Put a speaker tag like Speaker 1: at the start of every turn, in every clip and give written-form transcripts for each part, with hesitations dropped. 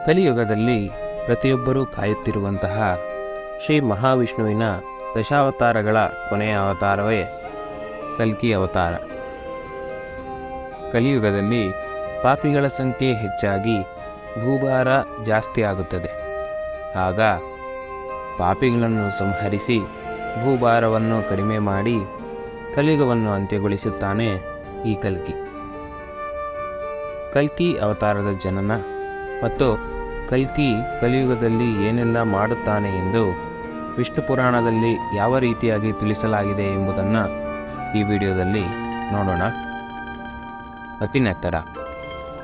Speaker 1: ಕಲಿಯುಗದಲ್ಲಿ ಪ್ರತಿಯೊಬ್ಬರೂ ಕಾಯುತ್ತಿರುವಂತಹ ಶ್ರೀ ಮಹಾವಿಷ್ಣುವಿನ ದಶಾವತಾರಗಳ ಕೊನೆಯ ಅವತಾರವೇ ಕಲ್ಕಿ ಅವತಾರ. ಕಲಿಯುಗದಲ್ಲಿ ಪಾಪಿಗಳ ಸಂಖ್ಯೆ ಹೆಚ್ಚಾಗಿ ಭೂಭಾರ ಜಾಸ್ತಿ ಆಗುತ್ತದೆ. ಆಗ ಪಾಪಿಗಳನ್ನು ಸಂಹರಿಸಿ ಭೂಭಾರವನ್ನು ಕಡಿಮೆ ಮಾಡಿ ಕಲಿಯುಗವನ್ನು ಅಂತ್ಯಗೊಳಿಸುತ್ತಾನೆ ಈ ಕಲ್ಕಿ. ಕಲ್ಕಿ ಅವತಾರದ ಜನನ ಮತ್ತು ಕಲ್ಕಿ ಕಲಿಯುಗದಲ್ಲಿ ಏನೆಲ್ಲ ಮಾಡುತ್ತಾನೆ ಎಂದು ವಿಷ್ಣು ಪುರಾಣದಲ್ಲಿ ಯಾವ ರೀತಿಯಾಗಿ ತಿಳಿಸಲಾಗಿದೆ ಎಂಬುದನ್ನು ಈ ವಿಡಿಯೋದಲ್ಲಿ ನೋಡೋಣ. ಅತಿನ ತಡ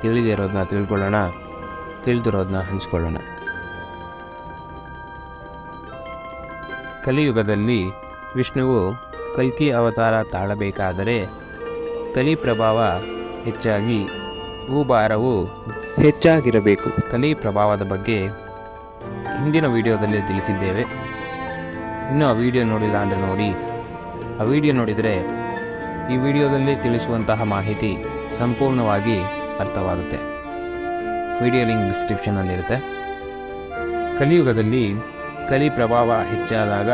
Speaker 1: ತಿಳಿದಿರೋದನ್ನ ತಿಳ್ಕೊಳ್ಳೋಣ, ತಿಳಿದಿರೋದನ್ನ ಹಂಚ್ಕೊಳ್ಳೋಣ. ಕಲಿಯುಗದಲ್ಲಿ ವಿಷ್ಣುವು ಕಲ್ಕಿ ಅವತಾರ ತಾಳಬೇಕಾದರೆ ಕಲಿ ಪ್ರಭಾವ ಹೆಚ್ಚಾಗಿ ಭೂಭಾರವು ಹೆಚ್ಚಾಗಿರಬೇಕು. ಕಲಿ ಪ್ರಭಾವದ ಬಗ್ಗೆ ಹಿಂದಿನ ವಿಡಿಯೋದಲ್ಲಿ ತಿಳಿಸಿದ್ದೇವೆ. ಇನ್ನೂ ಆ ವಿಡಿಯೋ ನೋಡಿಲ್ಲ ಅಂದರೆ ನೋಡಿ. ಆ ವಿಡಿಯೋ ನೋಡಿದರೆ ಈ ವಿಡಿಯೋದಲ್ಲಿ ತಿಳಿಸುವಂತಹ ಮಾಹಿತಿ ಸಂಪೂರ್ಣವಾಗಿ ಅರ್ಥವಾಗುತ್ತೆ. Video link ಡಿಸ್ಕ್ರಿಪ್ಷನ್ನಲ್ಲಿರುತ್ತೆ. ಕಲಿಯುಗದಲ್ಲಿ ಕಲಿ ಪ್ರಭಾವ ಹೆಚ್ಚಾದಾಗ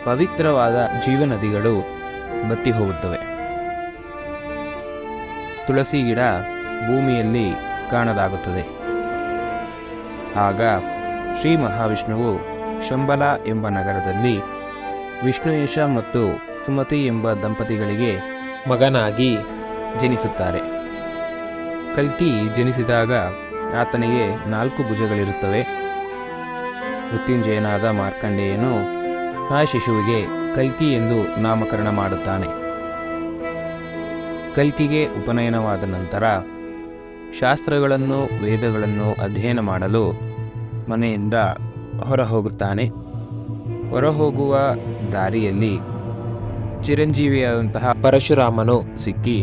Speaker 1: ಪವಿತ್ರವಾದ ಜೀವನದಿಗಳು ಬತ್ತಿ ಹೋಗುತ್ತವೆ. ತುಳಸಿ ಗಿಡ ಭೂಮಿಯಲ್ಲಿ ಕಾಣದಾಗುತ್ತದೆ. ಆಗ ಶ್ರೀ ಮಹಾವಿಷ್ಣುವು ಶಂಬಲ ಎಂಬ ನಗರದಲ್ಲಿ ವಿಷ್ಣುಯೇಶ ಮತ್ತು ಸುಮತಿ ಎಂಬ ದಂಪತಿಗಳಿಗೆ ಮಗನಾಗಿ ಜನಿಸುತ್ತಾರೆ. ಕಲ್ಕಿ ಜನಿಸಿದಾಗ ಆತನಿಗೆ 4 ಭುಜಗಳಿರುತ್ತವೆ. ಮೃತ್ಯುಂಜಯನಾದ ಮಾರ್ಕಂಡೇಯನು ಆ ಶಿಶುವಿಗೆ ಕಲ್ಕಿ ಎಂದು ನಾಮಕರಣ ಮಾಡುತ್ತಾನೆ. ಕಲ್ಕಿಗೆ ಉಪನಯನವಾದ ನಂತರ ಶಾಸ್ತ್ರಗಳನ್ನು ವೇದಗಳನ್ನು ಅಧ್ಯಯನ ಮಾಡಲು ಮನೆಯಿಂದ ಹೊರಹೋಗುತ್ತಾನೆ. ಹೊರಹೋಗುವ ದಾರಿಯಲ್ಲಿ ಚಿರಂಜೀವಿಯಾದಂತಹ ಪರಶುರಾಮನು ಸಿಕ್ಕಿ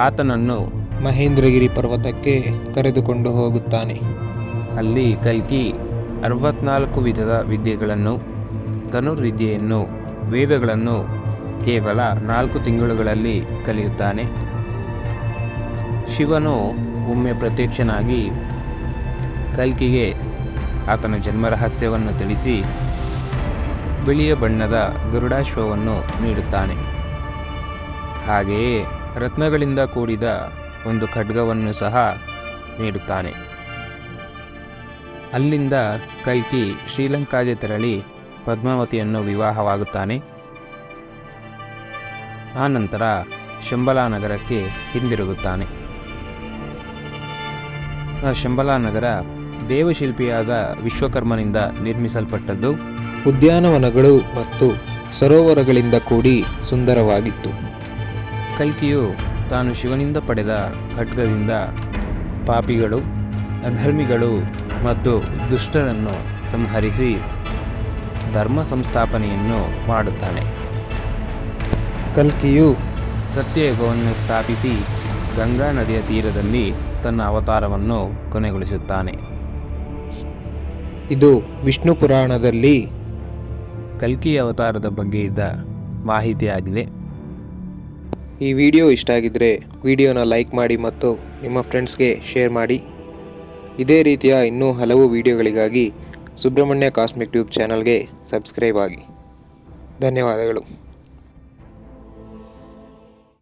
Speaker 1: ಆತನನ್ನು
Speaker 2: ಮಹೇಂದ್ರಗಿರಿ ಪರ್ವತಕ್ಕೆ ಕರೆದುಕೊಂಡು ಹೋಗುತ್ತಾನೆ.
Speaker 1: ಅಲ್ಲಿ ಕಲ್ಕಿ 64 ವಿಧದ ವಿದ್ಯೆಗಳನ್ನು, ಧನುರ್ವಿದ್ಯೆಯನ್ನು, ವೇದಗಳನ್ನು ಕೇವಲ 4 ತಿಂಗಳುಗಳಲ್ಲಿ ಕಲಿಯುತ್ತಾನೆ. ಶಿವನು ಒಮ್ಮೆ ಪ್ರತ್ಯಕ್ಷನಾಗಿ ಕಲ್ಕಿಗೆ ಆತನ ಜನ್ಮ ರಹಸ್ಯವನ್ನು ತಿಳಿಸಿ ಬಿಳಿಯ ಬಣ್ಣದ ಗರುಡಾಶ್ವವನ್ನು ನೀಡುತ್ತಾನೆ. ಹಾಗೆಯೇ ರತ್ನಗಳಿಂದ ಕೂಡಿದ ಒಂದು ಖಡ್ಗವನ್ನು ಸಹ ನೀಡುತ್ತಾನೆ. ಅಲ್ಲಿಂದ ಕಲ್ಕಿ ಶ್ರೀಲಂಕಾಗೆ ತೆರಳಿ ಪದ್ಮಾವತಿಯನ್ನು ವಿವಾಹವಾಗುತ್ತಾನೆ. ಆ ನಂತರ ಶಂಬಲಾ ನಗರಕ್ಕೆ ಹಿಂದಿರುಗುತ್ತಾನೆ. ಶಂಬಲಾ ನಗರ ದೇವಶಿಲ್ಪಿಯಾದ ವಿಶ್ವಕರ್ಮನಿಂದ ನಿರ್ಮಿಸಲ್ಪಟ್ಟದ್ದು.
Speaker 2: ಉದ್ಯಾನವನಗಳು ಮತ್ತು ಸರೋವರಗಳಿಂದ ಕೂಡಿ ಸುಂದರವಾಗಿತ್ತು.
Speaker 1: ಕಲ್ಕಿಯು ತಾನು ಶಿವನಿಂದ ಪಡೆದ ಖಡ್ಗದಿಂದ ಪಾಪಿಗಳು, ಅಧರ್ಮಿಗಳು ಮತ್ತು ದುಷ್ಟರನ್ನು ಸಂಹರಿಸಿ ಧರ್ಮ ಸಂಸ್ಥಾಪನೆಯನ್ನು ಮಾಡುತ್ತಾನೆ.
Speaker 2: ಕಲ್ಕಿಯು
Speaker 1: ಸತ್ಯಯುಗವನ್ನು ಸ್ಥಾಪಿಸಿ ಗಂಗಾ ನದಿಯ ತೀರದಲ್ಲಿ ತನ್ನ ಅವತಾರವನ್ನು ಕೊನೆಗೊಳಿಸುತ್ತಾನೆ.
Speaker 2: ಇದು ವಿಷ್ಣು ಪುರಾಣದಲ್ಲಿ
Speaker 1: ಕಲ್ಕಿ ಅವತಾರದ ಬಗ್ಗೆ ಇದ್ದ ಮಾಹಿತಿಯಾಗಿದೆ.
Speaker 2: ಈ ವಿಡಿಯೋ ಇಷ್ಟ ಆಗಿದ್ದರೆ ವಿಡಿಯೋನ ಲೈಕ್ ಮಾಡಿ ಮತ್ತು ನಿಮ್ಮ ಫ್ರೆಂಡ್ಸ್ಗೆ ಶೇರ್ ಮಾಡಿ. ಇದೇ ರೀತಿಯ ಇನ್ನೂ ಹಲವು ವಿಡಿಯೋಗಳಿಗಾಗಿ ಸುಬ್ರಹ್ಮಣ್ಯ ಕಾಸ್ಮಿಕ್ ಟ್ಯೂಬ್ ಚಾನಲ್ಗೆ ಸಬ್ಸ್ಕ್ರೈಬ್ ಆಗಿ. ಧನ್ಯವಾದಗಳು.